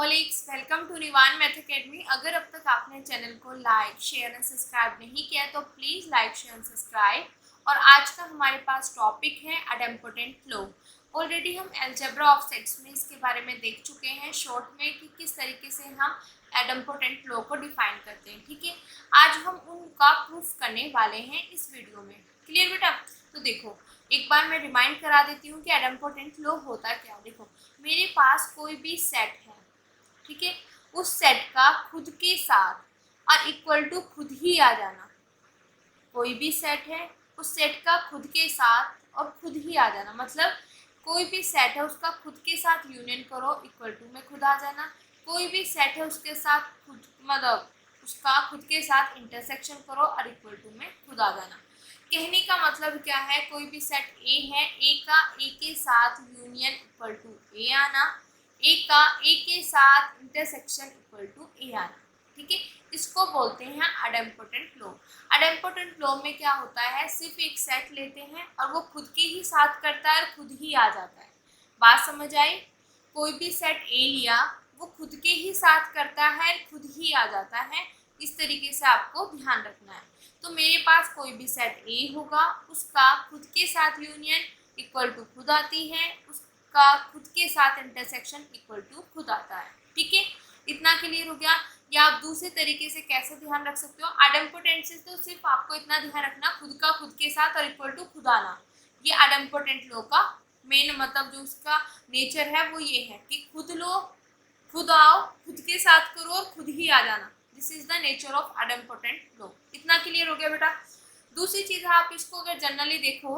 Colleagues, welcome to Rivan math academy. अगर अब तक आपने चैनल को लाइक शेयर एंड सब्सक्राइब नहीं किया तो please like share and subscribe. और आज का हमारे पास टॉपिक है एडम्पोटेंट फ्लो। ऑलरेडी हम अलजेब्रा ऑफ सेट्स में इसके बारे में देख चुके हैं शॉर्ट में कि किस तरीके से हम एडम्पोटेंट फ्लो को डिफाइन करते हैं। ठीक है, आज हम उनका प्रूफ करने वाले हैं इस वीडियो में। क्लियर बेटा? तो देखो, एक बार मैं रिमाइंड करा देती हूँ कि एडम्पोटेंट फ्लो होता क्या। देखो, मेरे पास कोई भी सेट है, ठीक है, उस सेट का खुद के साथ और इक्वल टू खुद ही आ जाना। कोई भी सेट है, उस सेट का खुद के साथ और खुद ही आ जाना, मतलब कोई भी सेट है उसका खुद के साथ यूनियन करो, इक्वल टू में खुद आ जाना। कोई भी सेट है उसके साथ खुद, मतलब उसका खुद के साथ इंटरसेक्शन करो और इक्वल टू में खुद आ जाना। कहने का मतलब क्या है, कोई भी सेट ए है, ए का ए के साथ यूनियन इक्वल टू ए आना, ए का ए के साथ इंटरसेक्शन इक्वल टू ए आना। ठीक है, इसको बोलते हैं एडम्पोटेंट फ्लो। एडम्पोटेंट फ्लो में क्या होता है, सिर्फ एक सेट लेते हैं और वो खुद के ही साथ करता है और खुद ही आ जाता है। बात समझ आई? कोई भी सेट ए लिया, वो खुद के ही साथ करता है, खुद ही आ जाता है। इस तरीके से आपको ध्यान रखना है। तो मेरे पास कोई भी सेट ए होगा, उसका खुद के साथ यूनियन इक्वल टू खुद आती है, उसका खुद के साथ इंटरसेक्शन इक्वल टू खुद आता है। ठीक है, इतना क्लियर हो गया। या आप दूसरे तरीके से कैसे ध्यान रख सकते हो, एडम्पोटेंट से तो सिर्फ आपको इतना ध्यान रखना, खुद का खुद के साथ और इक्वल टू खुद आना। ये एडम्पोटेंट फ्लो का मेन मतलब जो उसका नेचर है वो ये है कि खुद लो, खुद आओ, खुद के साथ करो और खुद ही आ जाना। This is the nature of idempotent flow. इतना क्लियर हो गया बेटा? दूसरी चीज है, आप इसको अगर जनरली देखो,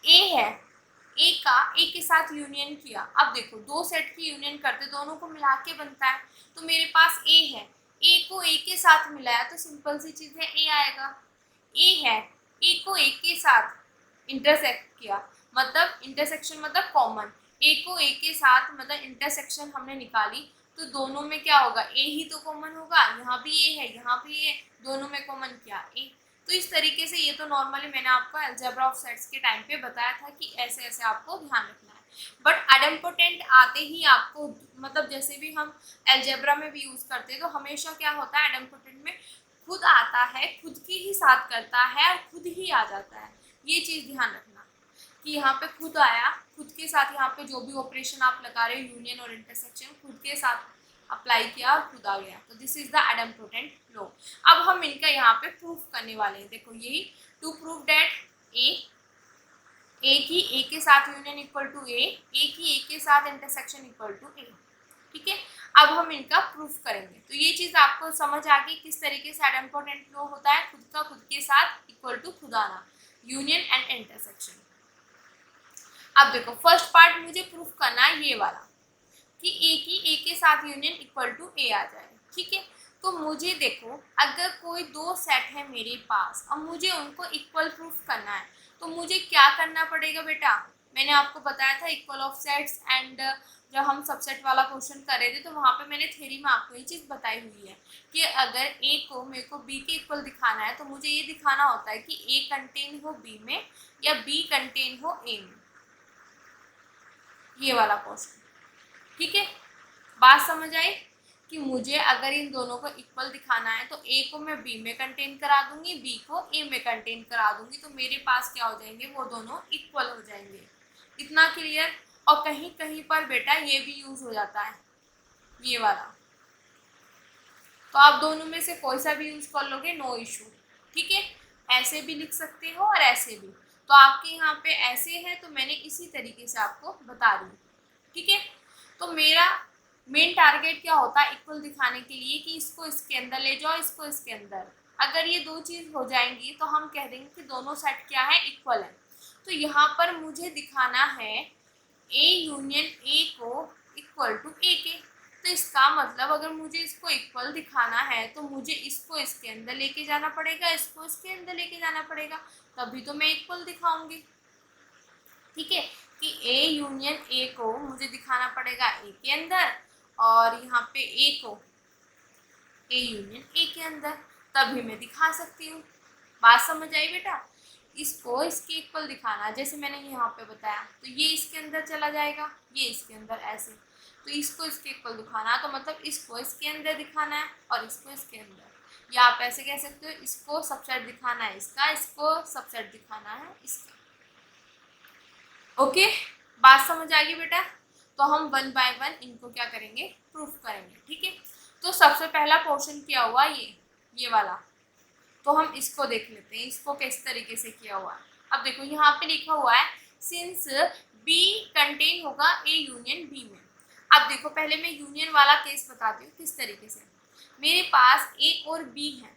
ए है, ए का ए के साथ यूनियन किया। अब देखो, दो सेट की यूनियन करते दोनों को मिला के बनता है। तो मेरे पास ए है, ए को ए के साथ मिलाया तो सिंपल सी चीज है, ए आएगा। ए है, ए को ए के साथ इंटरसेक्ट किया, मतलब इंटरसेक्शन मतलब कॉमन। ए को ए के साथ मतलब इंटरसेक्शन हमने निकाली, तो दोनों में क्या होगा, ए ही तो कॉमन होगा। यहाँ भी ए है, यहाँ भी ए, दोनों में कॉमन किया ए। तो इस तरीके से, ये तो नॉर्मली मैंने आपको अलजेब्रा ऑफ सेट्स के टाइम पे बताया था कि ऐसे ऐसे आपको ध्यान रखना है। बट एडम्पोटेंट आते ही आपको, मतलब जैसे भी हम अलजेब्रा में भी यूज करते हैं, तो हमेशा क्या होता है एडम्पोटेंट में, खुद आता है, खुद के ही साथ करता है और खुद ही आ जाता है। ये चीज ध्यान रखना कि यहाँ पे खुद आया, खुद के साथ यहाँ पे जो भी ऑपरेशन आप लगा रहे हो, यूनियन और इंटरसेक्शन, खुद के साथ अप्लाई किया और खुद आ गया। तो दिस इज द एडम्पोटेंट फ्लो। अब हम इनका यहाँ पे प्रूफ करने वाले हैं। देखो, यही टू प्रूव डेट ए की ए के साथ यूनियन इक्वल टू ए की ए के साथ इंटरसेक्शन इक्वल टू ए। ठीक है, अब हम इनका प्रूफ करेंगे। तो ये चीज आपको समझ आ गई किस तरीके से एडम्पोटेंट फ्लो होता है, खुद का खुद के साथ इक्वल टू खुद आना, यूनियन एंड इंटरसेक्शन। अब देखो, फर्स्ट पार्ट मुझे प्रूफ करना है ये वाला कि ए की ए के साथ यूनियन इक्वल टू ए आ जाए। ठीक है, तो मुझे देखो, अगर कोई दो सेट है मेरे पास और मुझे उनको इक्वल प्रूफ करना है, तो मुझे क्या करना पड़ेगा बेटा? मैंने आपको बताया था इक्वल ऑफ सेट्स, एंड जब हम सबसेट वाला क्वेश्चन कर रहे थे तो वहाँ पे मैंने थ्योरी में आपको ये चीज़ बताई हुई है कि अगर ए को मेरे को बी के इक्वल दिखाना है, तो मुझे ये दिखाना होता है कि ए कंटेन हो बी में या बी कंटेन हो ए में। ये वाला क्वेश्चन, ठीक है, बात समझ आई? कि मुझे अगर इन दोनों को इक्वल दिखाना है तो ए को मैं बी में कंटेन करा दूंगी, बी को ए में कंटेन करा दूंगी, तो मेरे पास क्या हो जाएंगे, वो दोनों इक्वल हो जाएंगे। इतना क्लियर? और कहीं कहीं पर बेटा ये भी यूज हो जाता है, ये वाला, तो आप दोनों में से कोई सा भी यूज कर लोगे, नो इशू। ठीक है, ऐसे भी लिख सकते हो और ऐसे भी। तो आपके यहाँ पे ऐसे है, तो मैंने इसी तरीके से आपको बता दी। ठीक है, तो मेरा मेन टारगेट क्या होता है इक्वल दिखाने के लिए कि इसको इसके अंदर ले जाओ, इसको इसके अंदर। अगर ये दो चीज हो जाएंगी तो हम कह देंगे कि दोनों सेट क्या है, इक्वल है। तो यहाँ पर मुझे दिखाना है ए यूनियन ए को इक्वल टू ए के। तो इसका मतलब अगर मुझे इसको इक्वल दिखाना है तो मुझे इसको इसके अंदर लेके जाना पड़ेगा, इसको इसके अंदर लेके जाना पड़ेगा, तभी तो मैं इक्वल दिखाऊंगी। ठीक है, कि ए यूनियन ए को मुझे दिखाना पड़ेगा ए के अंदर, और यहाँ पे ए को ए यूनियन ए के अंदर, तभी मैं दिखा सकती हूँ। बात समझ आई बेटा? इसको इसके इक्वल दिखाना है, जैसे मैंने यहाँ पे बताया। तो ये इसके अंदर चला जाएगा, ये इसके अंदर ऐसे, तो इसको इसके इक्वल दिखाना है, तो मतलब इसको इसके अंदर दिखाना है और इसको इसके अंदर। या आप ऐसे कह सकते हो, इसको सबसेट दिखाना है इसका, इसको सबसेट दिखाना है इसका। ओके, बात समझ आ गई बेटा? तो हम वन बाय वन इनको क्या करेंगे, प्रूफ करेंगे। ठीक है, तो सबसे पहला पोर्शन क्या हुआ, ये वाला। तो हम इसको देख लेते हैं, इसको किस तरीके से किया हुआ है। अब देखो यहाँ पे लिखा हुआ है सिंस बी कंटेन होगा ए यूनियन बी में। अब देखो पहले मैं यूनियन वाला केस बताती हूँ किस तरीके से। मेरे पास ए और बी है,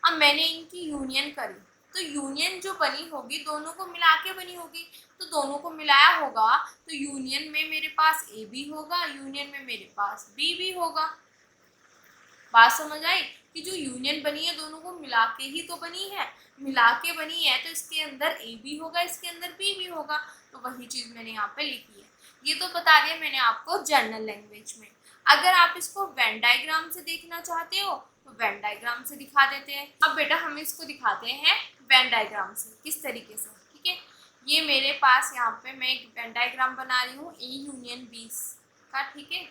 अब मैंने इनकी यूनियन करी, तो यूनियन जो बनी होगी दोनों को मिला के बनी होगी, तो दोनों को मिलाया होगा, तो यूनियन में मेरे पास ए भी होगा, यूनियन में मेरे पास बी भी होगा। बात समझ आई कि जो यूनियन बनी है दोनों को मिला के ही तो बनी है, मिला के बनी है तो इसके अंदर ए भी होगा, इसके अंदर बी भी होगा। तो वही चीज मैंने यहाँ पे लिखी है। ये तो बता दिया मैंने आपको जर्नल लैंग्वेज में। अगर आप इसको वेन डायग्राम से देखना चाहते हो तो वेन डायग्राम से दिखा देते हैं। अब बेटा हम इसको दिखाते हैं वेन डायग्राम से किस तरीके से। ठीक है, ये मेरे पास यहाँ पे मैं एक वेन डायग्राम बना रही हूँ ए यूनियन बी का। ठीक है,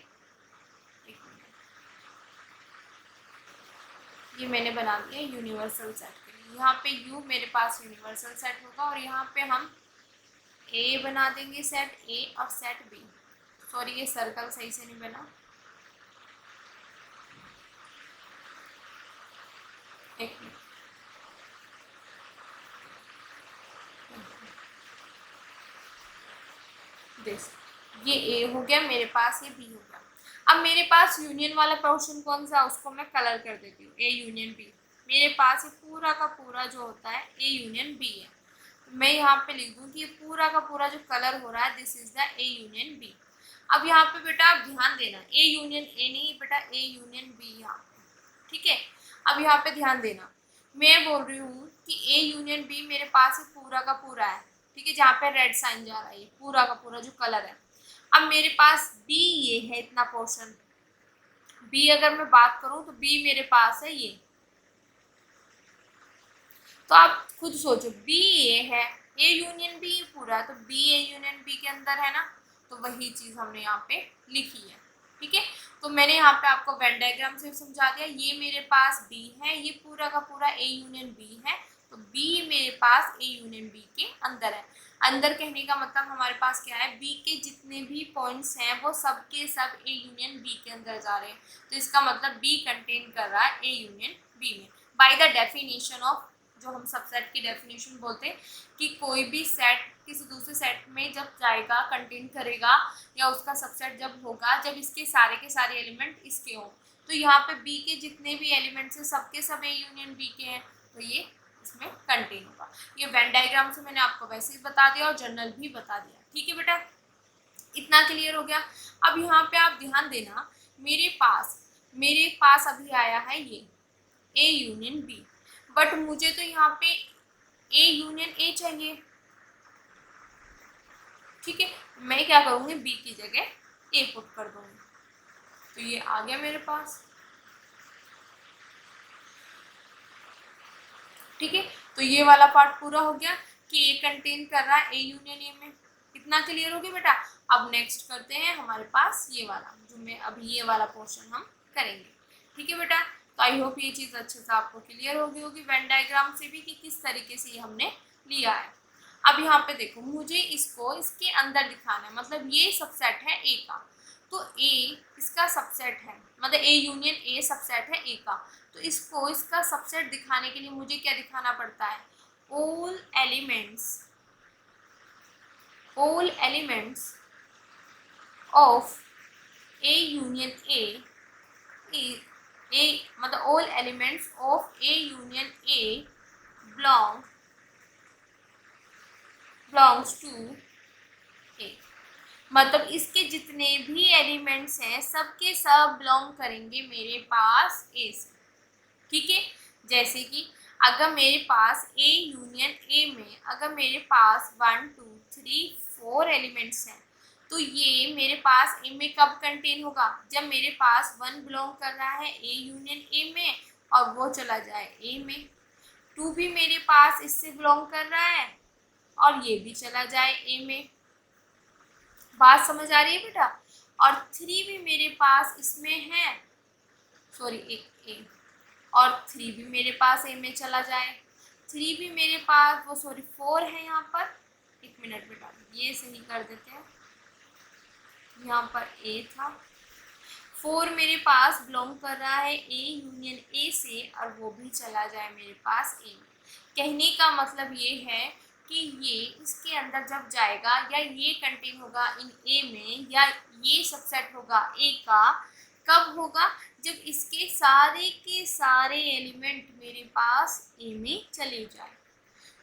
ये मैंने बना दिया यूनिवर्सल सेट के लिए। यहाँ पे यू मेरे पास यूनिवर्सल सेट होगा और यहाँ पे हम ए बना देंगे सेट ए और सेट बी। सॉरी ये सर्कल सही से नहीं बना, एक मिनट। ये ए हो गया मेरे पास, ये बी हो गया। अब मेरे पास यूनियन वाला पोर्शन कौन सा, उसको मैं कलर कर देती हूँ ए यूनियन बी। मेरे पास ये पूरा का पूरा जो होता है ए यूनियन बी है। तो मैं यहाँ पे लिख दूँ कि ये पूरा का पूरा जो कलर हो रहा है this is the A union B. अब यहाँ पे बेटा आप ध्यान देना, ए यूनियन ए नहीं बेटा, ए यूनियन बी यहाँ पे। ठीक है, अब यहाँ पे ध्यान देना, मैं बोल रही हूँ कि ए यूनियन बी मेरे पास ये पूरा का पूरा है। ठीक है, जहाँ पे रेड साइन जा रहा है ये पूरा का पूरा जो कलर है। अब मेरे पास बी ये है इतना पोर्शन, बी अगर मैं बात करूं तो बी मेरे पास है ये। तो आप खुद सोचो, बी ए है, ए यूनियन बी पूरा, तो बी ए यूनियन बी के अंदर है ना, तो वही चीज हमने यहाँ पे लिखी है। ठीक है, तो मैंने यहाँ पे आपको वेन डायग्राम से समझा दिया। ये मेरे पास बी है, ये पूरा का पूरा ए यूनियन बी है, तो बी मेरे पास ए यूनियन बी के अंदर है। अंदर कहने का मतलब हमारे पास क्या है, बी के जितने भी पॉइंट्स हैं वो सब के सब ए यूनियन बी के अंदर जा रहे हैं। तो इसका मतलब बी कंटेन कर रहा है ए यूनियन बी में। बाय द डेफिनेशन ऑफ, जो हम सबसेट की डेफिनेशन बोलते हैं कि कोई भी सेट किसी दूसरे सेट में जब जाएगा कंटेन करेगा, या उसका सबसेट जब होगा जब इसके सारे के सारे एलिमेंट इसके हों। तो यहाँ पे बी के जितने भी एलिमेंट्स हैं सबके सब ए यूनियन बी के हैं, तो ये इसमें कंटेन होगा। ये वेन डायग्राम से मैंने आपको वैसे ही बता दिया और जर्नल भी बता दिया। ठीक है बेटा, इतना क्लियर हो गया। अब यहाँ पे आप ध्यान देना, मेरे पास अभी आया है ये ए यूनियन बी, बट मुझे तो यहाँ पे ए यूनियन ए चाहिए। ठीक है, मैं क्या करूँगी, बी की जगह ए पुट कर दूंगी, तो ये आ गया मेरे पास। ठीक है, तो ये वाला पार्ट पूरा हो गया कि ए कंटेन कर रहा है ए यूनियन ए में। इतना क्लियर हो गया बेटा। अब नेक्स्ट करते हैं हमारे पास ये वाला, जो मैं अभी ये वाला पोर्शन हम करेंगे। ठीक है बेटा, तो आई होप ये चीज़ अच्छे से आपको क्लियर हो गई होगी वेन डायग्राम से भी कि किस तरीके से ये हमने लिया है। अब यहाँ पे देखो, मुझे इसको इसके अंदर दिखाना है, मतलब ये सबसेट है ए का, तो ए इसका सबसेट है, मतलब ए यूनियन ए सबसेट है ए का। तो इसको इसका सबसेट दिखाने के लिए मुझे क्या दिखाना पड़ता है, all elements of a union a मतलब all elements of a union a belongs to a, मतलब इसके जितने भी एलिमेंट्स हैं सबके सब बिलोंग करेंगे मेरे पास ए से। ठीक है, जैसे कि अगर मेरे पास ए यूनियन ए में अगर मेरे पास 1 2 3 4 एलिमेंट्स हैं, तो ये मेरे पास ए में कब कंटेन होगा, जब मेरे पास 1 बिलोंग कर रहा है ए यूनियन ए में और वो चला जाए ए में। 2 भी मेरे पास इससे बिलोंग कर रहा है और ये भी चला जाए ए में। बात समझ आ रही है बेटा? और 3 भी मेरे पास इसमें है, सॉरी एक ए, और 3 भी मेरे पास ए में चला जाए। 3 भी मेरे पास, वो सॉरी 4 है यहाँ पर, एक मिनट बेटा ये सही कर देते हैं, यहाँ पर ए था। 4 मेरे पास बिलोंग कर रहा है ए यूनियन ए से और वो भी चला जाए मेरे पास ए में। कहने का मतलब ये है कि ये इसके अंदर जब जाएगा या ये कंटेन होगा इन ए में या ये सबसेट होगा ए का, कब होगा? जब इसके सारे के सारे एलिमेंट मेरे पास ए में चले जाए।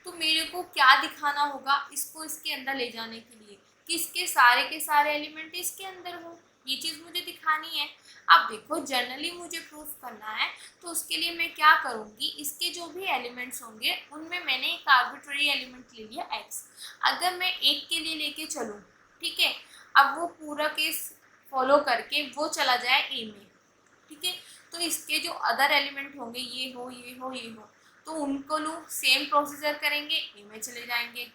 तो मेरे को क्या दिखाना होगा इसको इसके अंदर ले जाने के लिए कि इसके सारे के सारे एलिमेंट इसके अंदर हो, ये चीज़ मुझे दिखानी है। अब देखो जनरली मुझे प्रूफ करना है तो उसके लिए मैं क्या करूँगी, इसके जो भी एलिमेंट्स होंगे उनमें मैंने एक आर्बिट्ररी एलिमेंट ले लिया एक्स। अगर मैं एक के लिए लेके चलूँ, ठीक है, अब वो पूरा केस फॉलो करके वो चला जाए ए में, ठीक है, तो इसके जो अदर एलिमेंट होंगे ये हो ये हो ये हो, तो उनको लूँ सेम प्रोसीजर करेंगे ए में चले जाएंगे।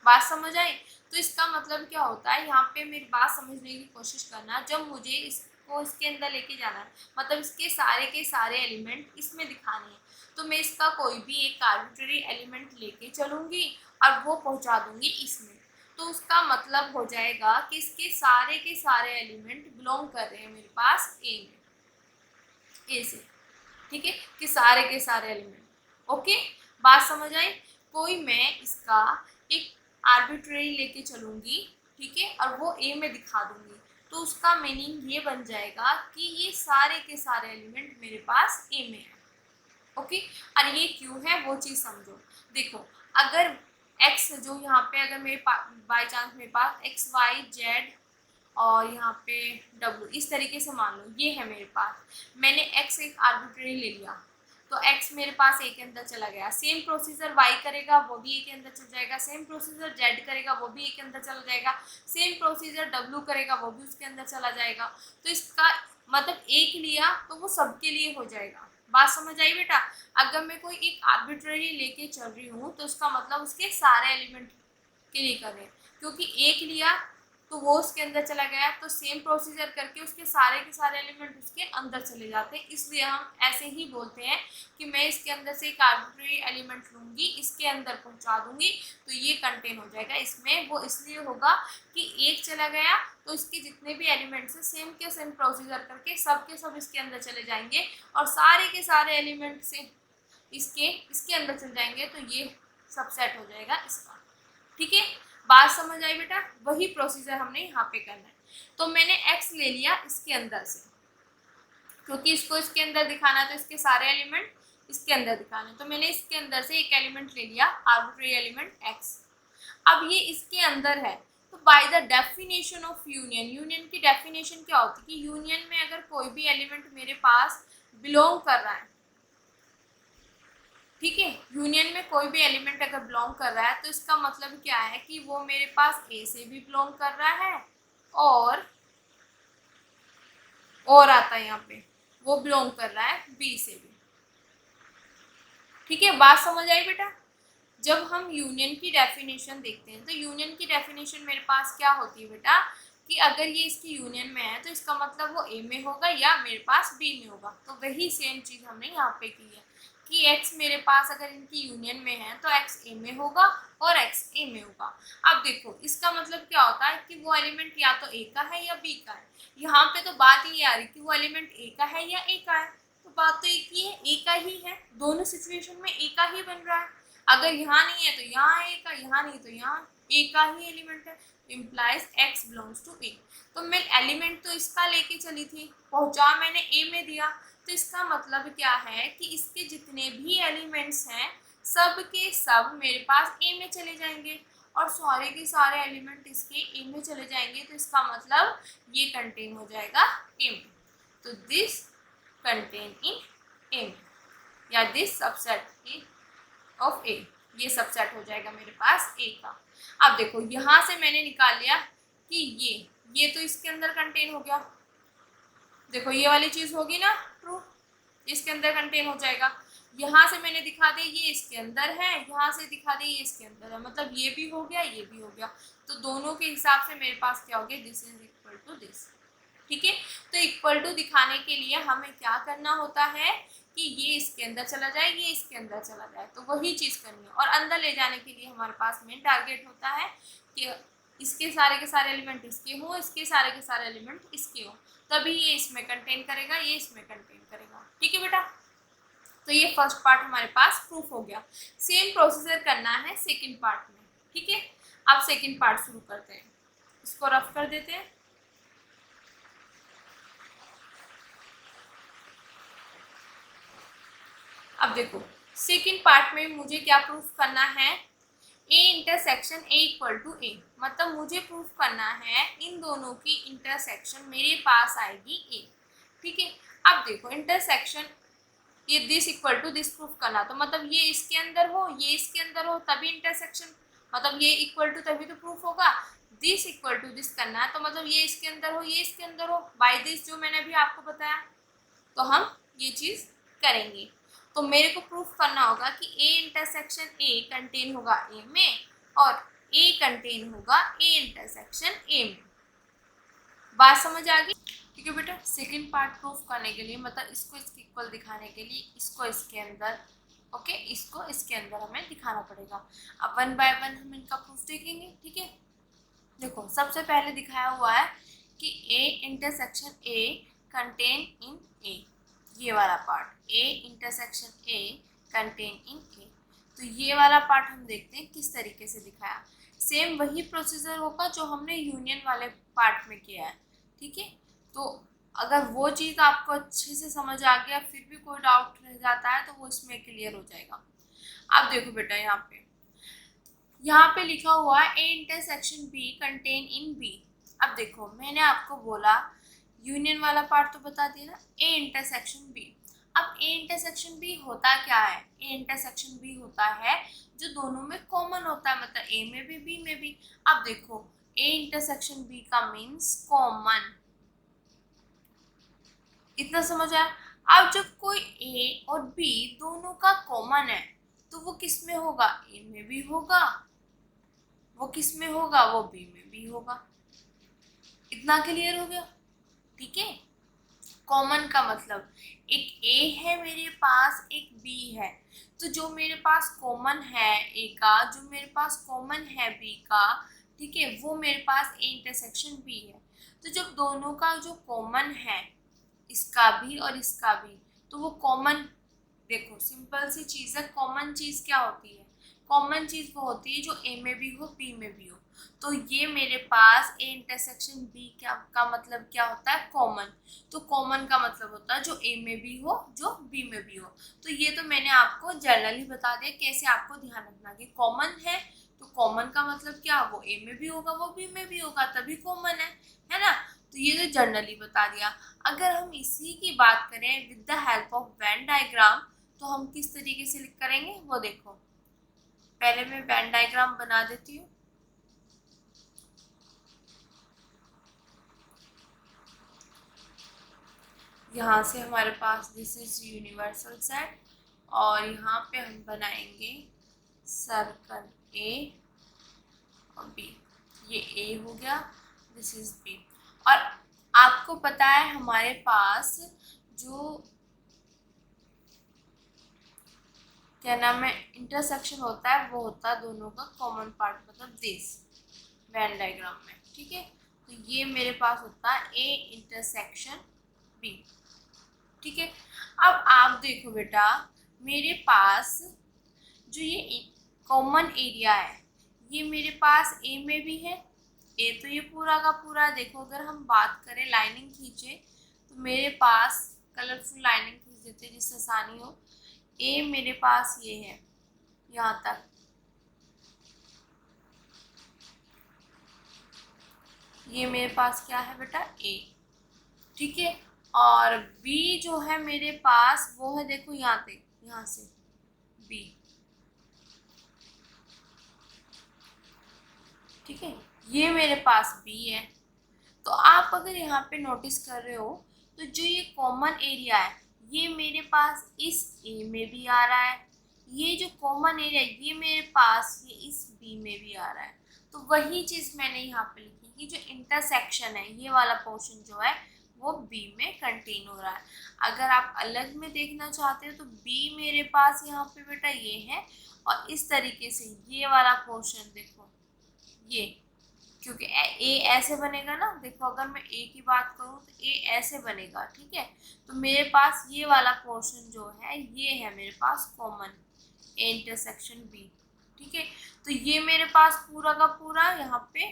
बात समझ आई? तो इसका मतलब क्या होता है, यहाँ पे मेरी बात समझने की कोशिश करना, जब मुझे इसको इसके अंदर लेके जाना है, मतलब इसके सारे के सारे एलिमेंट इसमें दिखाने हैं, तो मैं इसका कोई भी एक आर्बिट्ररी एलिमेंट लेके चलूँगी और वो पहुँचा दूँगी इसमें। तो उसका मतलब हो जाएगा कि इसके सारे के सारे एलिमेंट बिलोंग कर रहे हैं मेरे पास ए में, ए से, ठीक है, कि सारे के सारे एलिमेंट। ओके, बात समझ आई? कोई मैं इसका एक आर्बिट्ररी लेके चलूँगी, ठीक है, और वो ए में दिखा दूँगी, तो उसका मीनिंग ये बन जाएगा कि ये सारे के सारे एलिमेंट मेरे पास ए में है। ओके, और ये क्यों है वो चीज़ समझो। देखो अगर एक्स जो यहाँ पे अगर मेरे बाई चांस मेरे पास एक्स वाई जेड और यहाँ पे डब्ल्यू इस तरीके से मान लो ये है मेरे पास, मैंने एक्स एक आर्बिट्ररी ले लिया तो एक्स मेरे पास ए के अंदर चला गया। सेम प्रोसीजर वाई करेगा वो भी ए के अंदर चल जाएगा, सेम प्रोसीजर जेड करेगा वो भी ए के अंदर चला जाएगा, सेम प्रोसीजर डब्ल्यू करेगा वो भी उसके अंदर चला जाएगा। तो इसका मतलब एक लिया तो वो सबके लिए हो जाएगा। बात समझ आई बेटा? अगर मैं कोई एक आर्बिट्ररी लेके चल रही हूँ तो उसका मतलब उसके सारे एलिमेंट के लिए कर रहे हैं, क्योंकि एक लिया तो वो उसके अंदर चला गया, तो सेम प्रोसीजर करके उसके सारे के सारे एलिमेंट उसके अंदर चले जाते हैं। इसलिए हम ऐसे ही बोलते हैं कि मैं इसके अंदर से एक आर्बिट्ररी एलिमेंट लूँगी, इसके अंदर पहुँचा दूँगी तो ये कंटेन हो जाएगा इसमें। वो इसलिए होगा कि एक चला गया तो इसके जितने भी एलिमेंट्स हैं सेम के सेम प्रोसीजर करके सब के सब इसके अंदर चले जाएंगे और सारे के सारे एलिमेंट से इसके अंदर चल जाएंगे, तो ये सबसेट हो जाएगा इसका। ठीक है, बात समझ आई बेटा? वही प्रोसीजर हमने यहाँ पे करना है। तो मैंने x ले लिया इसके अंदर से, क्योंकि इसको इसके अंदर दिखाना तो इसके सारे एलिमेंट इसके अंदर दिखाने, तो मैंने इसके अंदर से एक एलिमेंट ले लिया आर्बिट्ररी एलिमेंट x। अब ये इसके अंदर है तो by the definition of union, union की डेफिनेशन क्या होती है कि यूनियन में अगर कोई भी एलिमेंट मेरे पास बिलोंग कर रहा है, ठीक है, यूनियन में कोई भी एलिमेंट अगर बिलोंग कर रहा है तो इसका मतलब क्या है कि वो मेरे पास ए से भी बिलोंग कर रहा है और आता है यहाँ पे वो बिलोंग कर रहा है बी से भी। ठीक है, बात समझ आई बेटा? जब हम यूनियन की डेफिनेशन देखते हैं तो यूनियन की डेफिनेशन मेरे पास क्या होती है बेटा कि अगर ये इसकी यूनियन में है तो इसका मतलब वो ए में होगा या मेरे पास बी में होगा। तो वही सेम चीज़ हमने यहाँ पे की है कि x मेरे पास अगर इनकी यूनियन में है तो x a में होगा और x a में होगा। अब देखो इसका मतलब क्या होता है कि वो एलिमेंट या तो a का है या b का है। यहाँ पे तो बात ये आ रही कि वो एलिमेंट a का है या a का है, तो बात तो एक ही है, a का ही है। दोनों सिचुएशन में a का ही बन रहा है। अगर यहाँ नहीं है तो यहाँ a का, यहाँ नहीं तो यहाँ a का ही एलिमेंट है, implies x belongs to a। तो मैं एलिमेंट तो इसका लेके चली थी, पहुँचा मैंने a में दिया, तो इसका मतलब क्या है कि इसके जितने भी एलिमेंट्स हैं सब के सब मेरे पास ए में चले जाएंगे और सारे के सारे एलिमेंट इसके ए में चले जाएंगे। तो इसका मतलब ये कंटेन हो जाएगा ए में। तो दिस कंटेन इन ए में या दिस सबसेट ऑफ ए, ये सबसेट हो जाएगा मेरे पास ए का। अब देखो यहाँ से मैंने निकाल लिया कि ये तो इसके अंदर कंटेन हो गया। देखो ये वाली चीज़ होगी ना ट्रू, इसके अंदर कंटेन हो जाएगा। यहाँ से मैंने दिखा दिया ये इसके अंदर है, यहाँ से दिखा दिया ये इसके अंदर है, मतलब ये भी हो गया ये भी हो गया। तो दोनों के हिसाब से मेरे पास क्या हो गया, this is equal to this. ठीक है, तो इक्वल टू दिखाने के लिए हमें क्या करना होता है कि ये इसके अंदर चला जाए, ये इसके अंदर चला जाए, तो वही चीज़ करनी है। और अंदर ले जाने के लिए हमारे पास मेन टारगेट होता है कि इसके सारे के सारे एलिमेंट इसके हों, इसके सारे के सारे एलिमेंट इसके हों, तभी ये इसमें कंटेन करेगा, ये इसमें कंटेन करेगा। ठीक है बेटा, तो ये फर्स्ट पार्ट हमारे पास प्रूफ हो गया। सेम प्रोसीजर करना है सेकंड पार्ट में। ठीक है, अब सेकंड पार्ट शुरू करते हैं, इसको रफ कर देते हैं। अब देखो सेकंड पार्ट में मुझे क्या प्रूफ करना है, A intersection A equal to A, मतलब मुझे प्रूफ करना है इन दोनों की इंटरसेक्शन मेरे पास आएगी ए। ठीक है, अब देखो इंटरसेक्शन ये this equal to this proof करना, तो मतलब ये इसके अंदर हो ये इसके अंदर हो तभी इंटरसेक्शन, मतलब ये इक्वल टू तभी तो प्रूफ होगा। दिस इक्वल टू दिस करना है तो मतलब ये इसके अंदर हो ये इसके अंदर हो, बाय दिस जो मैंने अभी आपको बताया, तो हम ये चीज़ करेंगे। तो मेरे को प्रूफ करना होगा कि ए इंटरसेक्शन ए कंटेन होगा ए में और ए कंटेन होगा ए इंटरसेक्शन ए में। बात समझ आ गई? ठीक है बेटा, सेकंड पार्ट प्रूफ करने के लिए मतलब इसको इसके इक्वल दिखाने के लिए इसको इसके अंदर, ओके, इसको इसके अंदर हमें दिखाना पड़ेगा। अब वन बाय वन हम इनका प्रूफ देखेंगे। ठीक है, देखो सबसे पहले दिखाया हुआ है कि ए intersection A contain in A, ये वाला part A intersection A contain in A. तो ये वाला पार्ट हम देखते हैं किस तरीके से दिखाया। सेम वही प्रोसीजर होगा जो हमने यूनियन वाले पार्ट में किया है। ठीक है, तो अगर वो चीज़ आपको अच्छे से समझ आ गया फिर भी कोई डाउट रह जाता है तो वो इसमें क्लियर हो जाएगा। अब देखो बेटा यहाँ पे लिखा हुआ है A intersection B contain in B. अब देखो मैंने आपको बोला यूनियन वाला पार्ट तो बता दिया ना, ए इंटरसेक्शन बी। अब ए इंटरसेक्शन बी होता क्या है, ए इंटरसेक्शन बी होता है जो दोनों में कॉमन होता है, मतलब ए में भी बी में भी। अब देखो ए इंटरसेक्शन बी का मीन्स कॉमन, इतना समझ आया। अब जब कोई ए और बी दोनों का कॉमन है तो वो किस में होगा, ए में भी होगा, वो किस में होगा, वो बी में भी होगा। इतना क्लियर हो गया? ठीक है, कॉमन का मतलब एक ए है मेरे पास एक बी है, तो जो मेरे पास कॉमन है ए का, जो मेरे पास कॉमन है बी का, ठीक है, वो मेरे पास ए इंटरसेक्शन बी है। तो जब दोनों का जो कॉमन है इसका भी और इसका भी, तो वो कॉमन, देखो सिंपल सी चीज़ है, कॉमन चीज़ क्या होती है, कॉमन चीज़ वो होती है जो ए में भी हो बी में भी हो। तो ये मेरे पास ए इंटरसेक्शन बी क्या का मतलब क्या होता है, कॉमन। तो कॉमन का मतलब होता है जो ए में भी हो जो बी में भी हो। तो ये तो मैंने आपको जनरली बता दिया कैसे आपको ध्यान रखना कि कॉमन है तो कॉमन का मतलब क्या, वो ए में भी होगा वो बी में भी होगा तभी कॉमन है ना। तो ये तो जनरली बता दिया। अगर हम इसी की बात करें with the help of Venn diagram तो हम किस तरीके से करेंगे वो देखो। पहले मैं वेन डायग्राम बना देती हूँ। यहाँ से हमारे पास दिस इज यूनिवर्सल सेट और यहाँ पे हम बनाएंगे सर्कल ए और बी, ये ए हो गया, दिस इज बी। और आपको पता है हमारे पास जो क्या नाम है इंटरसेक्शन होता है वो होता है दोनों का कॉमन पार्ट, मतलब दिस वेन डायग्राम में। ठीक है, तो ये मेरे पास होता है ए इंटरसेक्शन बी। ठीक है, अब आप देखो बेटा मेरे पास जो ये कॉमन एरिया है ये मेरे पास ए में भी है, ए तो ये पूरा का पूरा, देखो अगर हम बात करें लाइनिंग खींचे तो मेरे पास कलरफुल लाइनिंग खींच देते जिससे आसानी हो। ए मेरे पास ये है यहाँ तक, ये मेरे पास क्या है बेटा ए। ठीक है, और बी जो है मेरे पास वो है देखो यहाँ से बी। ठीक है, ये मेरे पास बी है। तो आप अगर यहाँ पे नोटिस कर रहे हो तो जो ये कॉमन एरिया है ये मेरे पास इस ए में भी आ रहा है, ये जो कॉमन एरिया ये मेरे पास ये इस बी में भी आ रहा है। तो वही चीज़ मैंने यहाँ पे लिखी कि जो इंटरसेक्शन है ये वाला पोर्शन जो है वो बी में कंटेन हो रहा है। अगर आप अलग में देखना चाहते हो तो बी मेरे पास यहाँ पे बेटा ये है, और इस तरीके से ये वाला पोर्शन देखो ये, क्योंकि ए ऐसे बनेगा ना, देखो अगर मैं ए की बात करूँ तो ए ऐसे बनेगा, ठीक है। तो मेरे पास ये वाला पोर्शन जो है ये है मेरे पास कॉमन ए इंटरसेक्शन बी, ठीक है। तो ये मेरे पास पूरा का पूरा यहाँ पे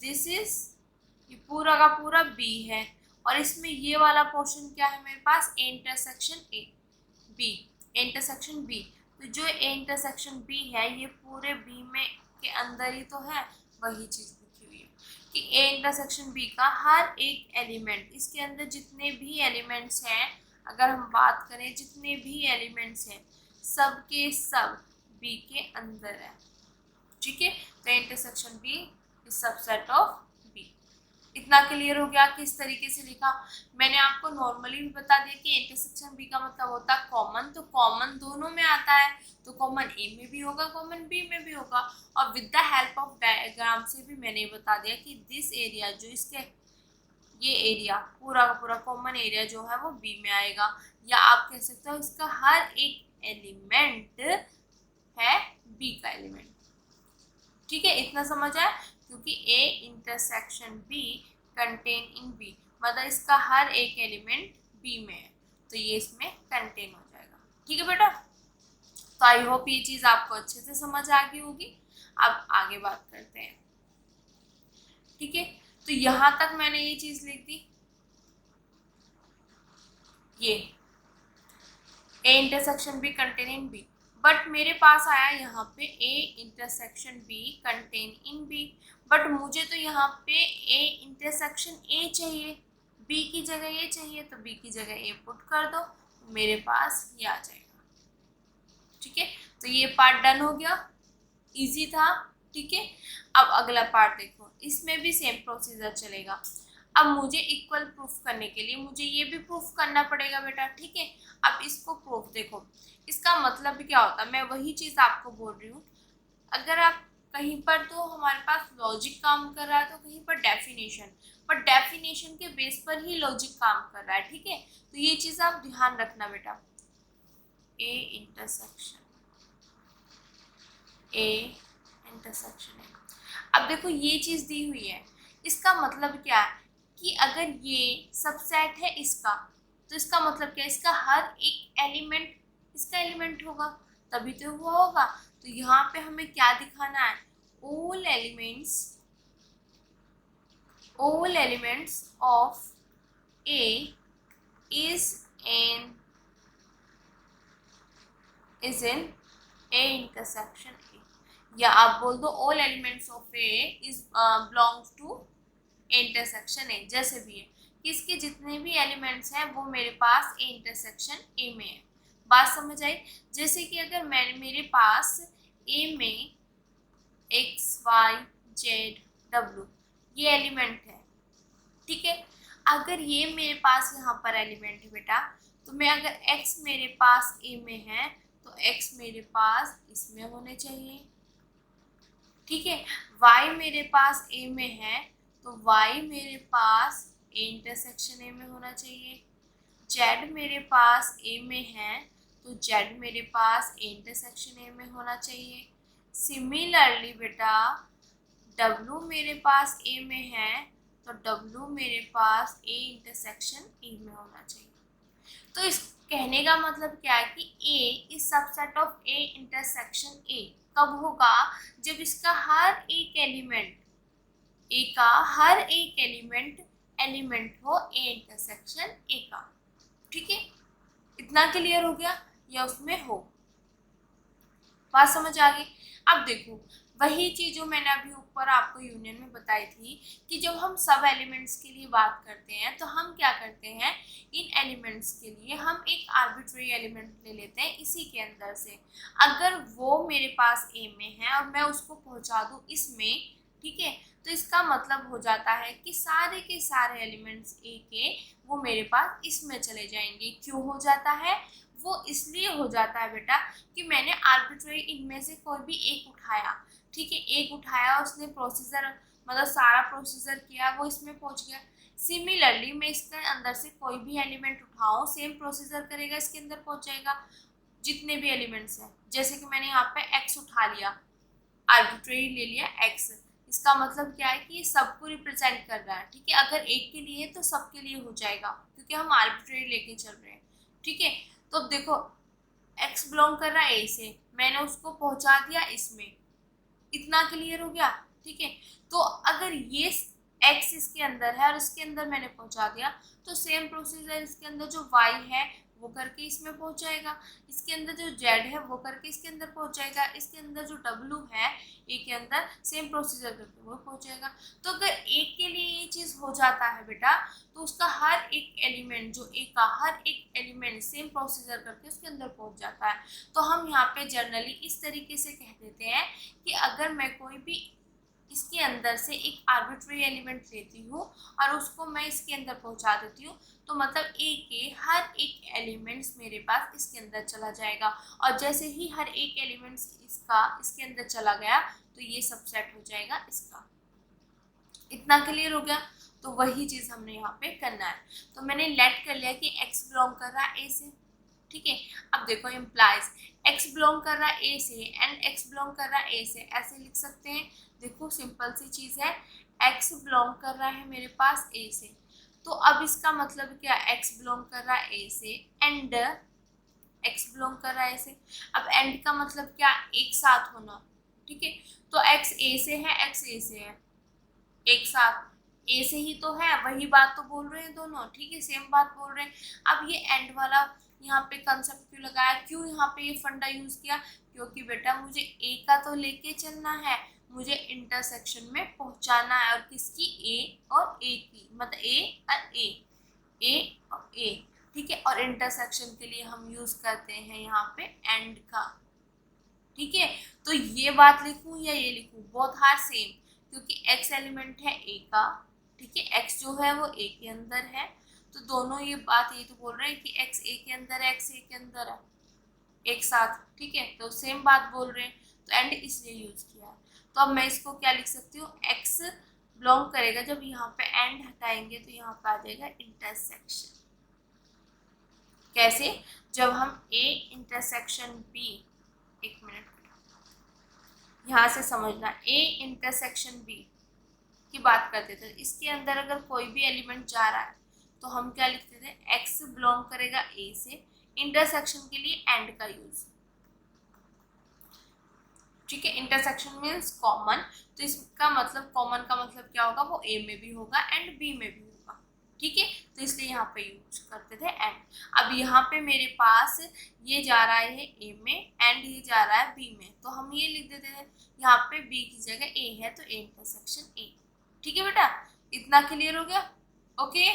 दिस इज ये पूरा का पूरा बी है, और इसमें ये वाला पोर्शन क्या है मेरे पास A intersection A B, intersection B. तो जो ए इंटरसेक्शन बी है ये पूरे बी में के अंदर ही तो है, वही चीज़ लिखी हुई है कि ए इंटरसेक्शन बी का हर एक एलिमेंट, इसके अंदर जितने भी एलिमेंट्स हैं, अगर हम बात करें जितने भी एलिमेंट्स हैं सब के सब बी के अंदर है, ठीक है। तो intersection B is subset of B. इतना क्लियर हो गया किस तरीके से लिखा। मैंने आपको नॉर्मली भी बता दिया कि इंटरसेक्शन बी का मतलब होता है कॉमन, तो कॉमन दोनों में आता है, तो कॉमन ए में भी होगा कॉमन बी में भी होगा। और with the help of diagram से भी मैंने बता दिया कि दिस एरिया जो इसके ये एरिया पूरा का पूरा कॉमन एरिया जो है वो बी में आएगा, या आप कह सकते हो इसका हर एक एलिमेंट है बी का एलिमेंट, ठीक है। इतना समझ आया, क्योंकि A intersection B contain in B, मतलब इसका हर एक एलिमेंट बी में है, तो ये इसमें कंटेन हो जाएगा, ठीक है बेटा। तो आई होप ये चीज़ आपको अच्छे से समझ आ गई होगी। अब आगे बात करते हैं, ठीक है। तो यहाँ तक मैंने ये चीज़ लिख दी, ये A intersection B contain in B, but मेरे पास आया यहाँ पे A intersection B contain in B, but मुझे तो यहाँ पे ए इंटरसेक्शन ए चाहिए, बी की जगह ये चाहिए, तो बी की जगह ए पुट कर दो, मेरे पास ये आ जाएगा, ठीक है। तो ये पार्ट डन हो गया, इजी था, ठीक है। अब अगला पार्ट देखो, इसमें भी सेम प्रोसीजर चलेगा। अब मुझे इक्वल प्रूफ करने के लिए मुझे ये भी प्रूफ करना पड़ेगा बेटा, ठीक है। अब इसको प्रूफ देखो, इसका मतलब क्या होता है, मैं वही चीज़ आपको बोल रही हूँ। अगर आप कहीं पर तो हमारे पास लॉजिक काम कर रहा है, तो कहीं पर डेफिनेशन, पर डेफिनेशन के बेस पर ही लॉजिक काम कर रहा है, ठीक है। तो ये चीज़ आप ध्यान रखना बेटा, ए इंटरसेक्शन ए इंटरसेक्शन है। अब देखो ये चीज़ दी हुई है, इसका मतलब क्या है कि अगर ये सबसेट है इसका, तो इसका मतलब क्या है, इसका हर एक एलिमेंट इसका एलिमेंट होगा, तभी तो हुआ होगा। तो यहाँ पे हमें क्या दिखाना है, all elements of A is in A intersection A, या आप बोल दो all elements of A is belongs to intersection A, जैसे भी है कि इसके जितने भी एलिमेंट्स हैं वो मेरे पास ए इंटरसेक्शन ए में है। बात समझ आई। जैसे कि अगर मेरे पास ए में एक्स वाई जेड डब्ल्यू ये एलिमेंट है, ठीक है। अगर ये मेरे पास यहाँ पर एलिमेंट है बेटा, तो मैं अगर एक्स मेरे पास ए में है तो एक्स मेरे पास इसमें होने चाहिए, ठीक है। वाई मेरे पास ए में है तो वाई मेरे पास ए इंटरसेक्शन ए में होना चाहिए। जेड मेरे पास ए में है तो जेड मेरे पास ए इंटरसेक्शन ए में होना चाहिए। सिमिलरली बेटा डब्लू मेरे पास ए में है तो डब्लू मेरे पास ए इंटरसेक्शन ए में होना चाहिए। तो इस कहने का मतलब क्या है कि A is subset of A intersection A कब होगा, जब इसका हर एक एलिमेंट ए का हर एक एलिमेंट हो ए इंटरसेक्शन ए का, ठीक है। इतना क्लियर हो गया, या उसमें हो, बात समझ आ गई। अब देखो वही चीज़ जो मैंने अभी ऊपर आपको यूनियन में बताई थी कि जब हम सब एलिमेंट्स के लिए बात करते हैं तो हम क्या करते हैं, इन एलिमेंट्स के लिए हम एक आर्बिट्रेरी एलिमेंट ले लेते हैं इसी के अंदर से। अगर वो मेरे पास ए में है और मैं उसको पहुंचा दूं इसमें, ठीक है। तो इसका मतलब हो जाता है कि सारे के सारे एलिमेंट्स ए के वो मेरे पास इसमें चले जाएंगे। क्यों हो जाता है? वो इसलिए हो जाता है बेटा कि मैंने आर्बिट्रेरी इनमें से कोई भी एक उठाया, ठीक है, एक उठाया, उसने प्रोसीजर मतलब सारा प्रोसीजर किया, वो इसमें पहुंच गया। सिमिलरली मैं इसके अंदर से कोई भी एलिमेंट उठाऊं, सेम प्रोसीजर करेगा, इसके अंदर पहुंच जाएगा जितने भी एलिमेंट्स हैं। जैसे कि मैंने यहाँ पे एक्स उठा लिया, आर्बिट्रेरी ले लिया एक्स, इसका मतलब क्या है कि ये सबको रिप्रेजेंट कर रहा है, ठीक है। अगर एक के लिए तो सबके लिए हो जाएगा क्योंकि हम आर्बिट्रेरी लेके चल रहे हैं, ठीक है। तो अब देखो एक्स बिलोंग कर रहा है ए से, मैंने उसको पहुंचा दिया इसमें, इतना क्लियर हो गया, ठीक है। तो अगर ये एक्स इसके अंदर है और इसके अंदर मैंने पहुंचा दिया तो सेम प्रोसीजर इसके अंदर जो वाई है वो करके इसमें पहुंच जाएगा, इसके अंदर जो जेड है वो करके इसके अंदर पहुंच जाएगा, इसके अंदर जो डब्लू है ए के अंदर सेम प्रोसीजर करके वो पहुंच जाएगा। तो अगर एक के लिए ये चीज हो जाता है बेटा तो उसका हर एक एलिमेंट जो ए का हर एक एलिमेंट सेम प्रोसीजर करके उसके अंदर पहुंच जाता है। तो हम यहाँ पे जनरली इस तरीके से कह देते हैं कि अगर मैं कोई भी इसके अंदर से एक आर्बिट्रेरी एलिमेंट लेती हूँ और उसको मैं इसके अंदर पहुंचा देती हूँ तो मतलब ए के हर एक एलिमेंट्स मेरे पास इसके अंदर चला जाएगा, और जैसे ही हर एक एलिमेंट्स इसका इसके अंदर चला गया तो ये सबसेट हो जाएगा इसका। इतना क्लियर हो गया? तो वही चीज हमने यहाँ पे करना है। तो मैंने लेट कर लिया कि एक्स बिलोंग कर रहा है ए से, ठीक है। अब देखो इम्प्लाइज एक्स बिलोंग कर रहा है ए से एंड एक्स बिलोंग कर रहा है ए से, ऐसे लिख सकते हैं। देखो सिंपल सी चीज है, एक्स बिलोंग कर रहा है मेरे पास ए से, तो अब इसका मतलब क्या, एक्स बिलोंग कर रहा है ए से एंड एक्स बिलोंग कर रहा है ए से। अब एंड का मतलब क्या, एक साथ होना, ठीक है। तो एक्स ए से है, एक्स ए से है, एक साथ ए से ही तो है, वही बात तो बोल रहे हैं दोनों, ठीक है, सेम बात बोल रहे हैं। अब ये एंड वाला यहाँ पे कंसेप्ट क्यों लगाया, क्यों यहाँ पे ये फंडा यूज किया, क्योंकि बेटा मुझे ए का तो लेके चलना है, मुझे इंटरसेक्शन में पहुंचाना है, और किसकी, ए और ए की, मतलब ए और ए और ए, ठीक है। और इंटरसेक्शन के लिए हम यूज करते हैं यहाँ पे एंड का, ठीक है। तो ये बात लिखूं या ये लिखूं, बोथ आर सेम, क्योंकि एक्स एलिमेंट है ए का, ठीक है, एक्स जो है वो ए के अंदर है, तो दोनों ये बात ये तो बोल रहे हैं कि एक्स ए के अंदर है, एक्स ए के अंदर है, एक साथ, ठीक है, तो सेम बात बोल रहे हैं, तो एंड इसलिए यूज किया है। तो अब मैं इसको क्या लिख सकती हूँ, एक्स बिलोंग करेगा, जब यहाँ पे एंड हटाएंगे तो यहाँ पे आ जाएगा इंटरसेक्शन। कैसे, जब हम ए इंटरसेक्शन बी, एक मिनट यहाँ से समझना, ए इंटरसेक्शन बी की बात करते थे, इसके अंदर अगर कोई भी एलिमेंट जा रहा है तो हम क्या लिखते थे, एक्स बिलोंग करेगा ए से, इंटरसेक्शन के लिए एंड का यूज, ठीक है। इंटरसेक्शन मीन्स कॉमन, तो इसका मतलब कॉमन का मतलब क्या होगा, वो ए में भी होगा एंड बी में भी होगा, ठीक है। तो इसलिए यहाँ पे यूज करते थे एंड। अब यहाँ पे मेरे पास ये जा रहा है ए में एंड ये जा रहा है बी में, तो हम ये लिख देते हैं यहाँ पे बी की जगह ए है तो ए इंटरसेक्शन ए, ठीक है बेटा। इतना क्लियर हो गया? ओके,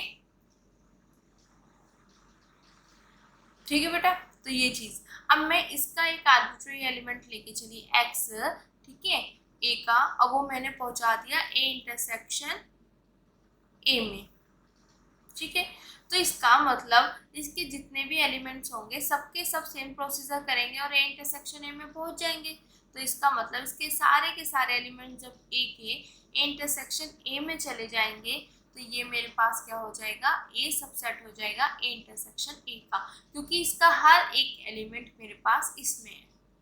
ठीक है बेटा। तो ये चीज, अब मैं इसका एक आर्बिट्रेरी एलिमेंट लेके चली एक्स, ठीक है, ए का, अब वो मैंने पहुंचा दिया ए इंटरसेक्शन ए में, ठीक है। तो इसका मतलब इसके जितने भी एलिमेंट्स होंगे सबके सब सेम प्रोसीजर करेंगे और ए इंटरसेक्शन ए में पहुंच जाएंगे। तो इसका मतलब इसके सारे के सारे एलिमेंट जब ए के ए इंटरसेक्शन ए में चले जाएंगे तो ये मेरे पास क्या हो जाएगा, ए सबसेट हो जाएगा ए इंटरसेक्शन ए का, क्योंकि इसका हर एक एलिमेंट मेरे पास इसमें है,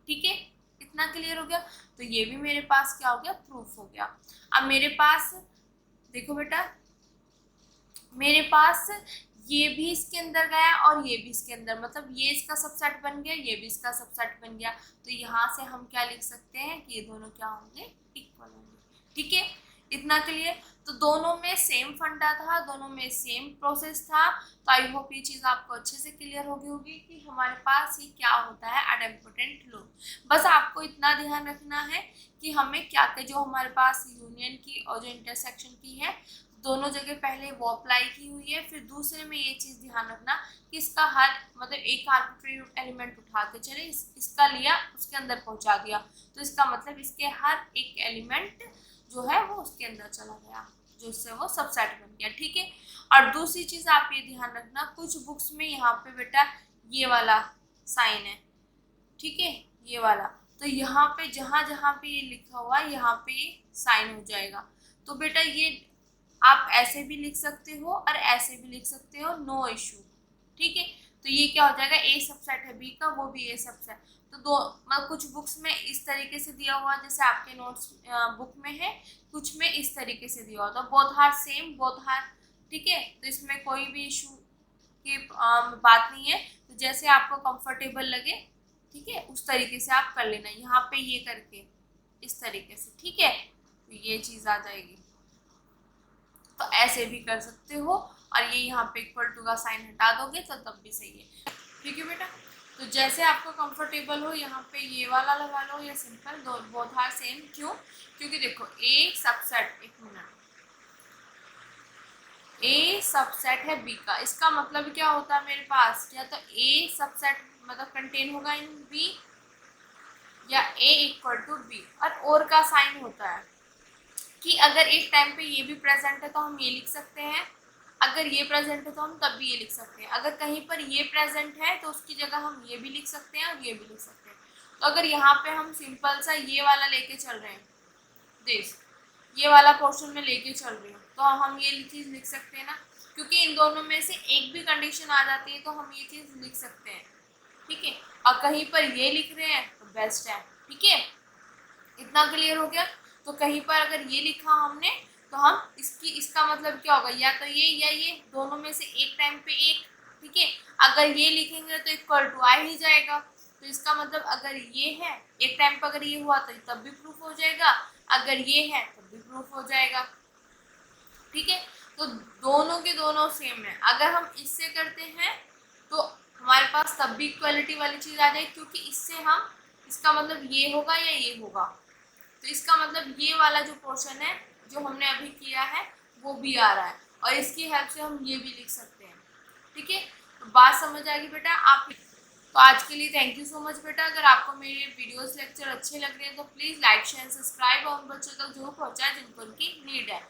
ठीक है। इतना क्लियर हो गया? तो ये भी मेरे पास क्या हो गया, प्रूफ हो गया। अब मेरे पास देखो बेटा, मेरे पास ये भी इसके अंदर गया और ये भी इसके अंदर, मतलब ये इसका सबसेट बन गया, ये भी इसका सबसेट बन गया, तो यहाँ से हम क्या लिख सकते हैं कि ये दोनों क्या होंगे, इक्वल होंगे, ठीक है। इतना क्लियर? तो दोनों में सेम फंडा था, दोनों में सेम प्रोसेस था। तो आई होप ये चीज़ आपको अच्छे से क्लियर हो गई होगी कि हमारे पास ये क्या होता है, एडम्पोटेंट लो। बस आपको इतना ध्यान रखना है कि हमें क्या क्या, जो हमारे पास यूनियन की और जो इंटरसेक्शन की है, दोनों जगह पहले वो अप्लाई की हुई है, फिर दूसरे में ये चीज़ ध्यान रखना कि इसका हर मतलब एक आर्बिट्रेरी एलिमेंट उठा के चले, इसका लिया उसके अंदर पहुंचा दिया, तो इसका मतलब इसके हर एक एलिमेंट जो है वो उसके अंदर चला गया, जो उससे वो सबसेट बन गया। ठीक है। और दूसरी चीज आप ये ध्यान रखना, कुछ बुक्स में यहाँ पे बेटा ये वाला साइन है, ठीक है, ये वाला, तो यहाँ पे जहां जहां पे ये लिखा हुआ है यहाँ पे साइन हो जाएगा। तो बेटा ये आप ऐसे भी लिख सकते हो और ऐसे भी लिख सकते हो, नो इशू। ठीक है। तो ये क्या हो जाएगा, ए सबसेट है बी का, वो भी ए सबसेट। तो दो मतलब कुछ बुक्स में इस तरीके से दिया हुआ जैसे आपके नोट्स बुक में है, कुछ में इस तरीके से दिया हुआ, तो both are same, both are, ठीक है। तो इसमें कोई भी इशू की बात नहीं है। तो जैसे आपको कंफर्टेबल लगे, ठीक है, उस तरीके से आप कर लेना, यहाँ पे ये करके इस तरीके से, ठीक है, तो ये चीज आ जाएगी। तो ऐसे भी कर सकते हो, और ये यहाँ पे इक्वल टू का साइन हटा दोगे तो तब भी सही है। ठीक है बेटा। तो जैसे आपको कंफर्टेबल हो, यहाँ पे ये वाला लगा लो या सिंपल, दो बोथ आर सेम। क्यों? क्योंकि देखो ए सबसेट, एक मिनट, ए सबसेट है बी का, इसका मतलब क्या होता है मेरे पास, या तो ए सबसेट मतलब कंटेन होगा इन बी, या ए इक्वल टू बी। और का साइन होता है कि अगर एक टाइम पे ये भी प्रेजेंट है तो हम ये लिख सकते हैं, अगर ये प्रेजेंट है तो हम तब भी ये लिख सकते हैं, अगर कहीं पर ये प्रेजेंट है तो उसकी जगह हम ये भी लिख सकते हैं और ये भी लिख सकते हैं। तो अगर यहाँ पे हम सिंपल सा ये वाला लेके चल रहे हैं, दिस, ये वाला पोर्शन में लेके चल रही हूँ, तो हम ये चीज़ लिख सकते हैं ना, क्योंकि इन दोनों में से एक भी कंडीशन आ जाती है तो हम ये चीज़ लिख सकते हैं। ठीक है। और कहीं पर ये लिख रहे हैं तो बेस्ट है। ठीक है, इतना क्लियर हो गया। तो कहीं पर अगर ये लिखा हमने तो हम इसका मतलब क्या होगा, या तो ये या ये, दोनों में से एक टाइम पे एक। ठीक है। अगर ये लिखेंगे तो इक्वल टू आ ही जाएगा, तो इसका मतलब अगर ये है एक टाइम पर, अगर ये हुआ तो तब भी प्रूफ हो जाएगा, अगर ये है तब भी प्रूफ हो जाएगा। ठीक है। तो दोनों के दोनों सेम है। अगर हम इससे करते हैं तो हमारे पास तब भी इक्वलिटी वाली चीज आ जाएगी, क्योंकि इससे हम, इसका मतलब ये होगा या ये होगा, तो इसका मतलब ये वाला जो पोर्शन है जो हमने अभी किया है वो भी आ रहा है, और इसकी हेल्प से हम ये भी लिख सकते हैं। ठीक है। तो बात समझ आ गई बेटा आप। तो आज के लिए थैंक यू सो मच बेटा। अगर आपको मेरे वीडियोस लेक्चर अच्छे लग रहे हैं तो प्लीज़ लाइक शेयर सब्सक्राइब और उन बच्चों तक जरूर पहुँचाएं जिनको उनकी नीड है।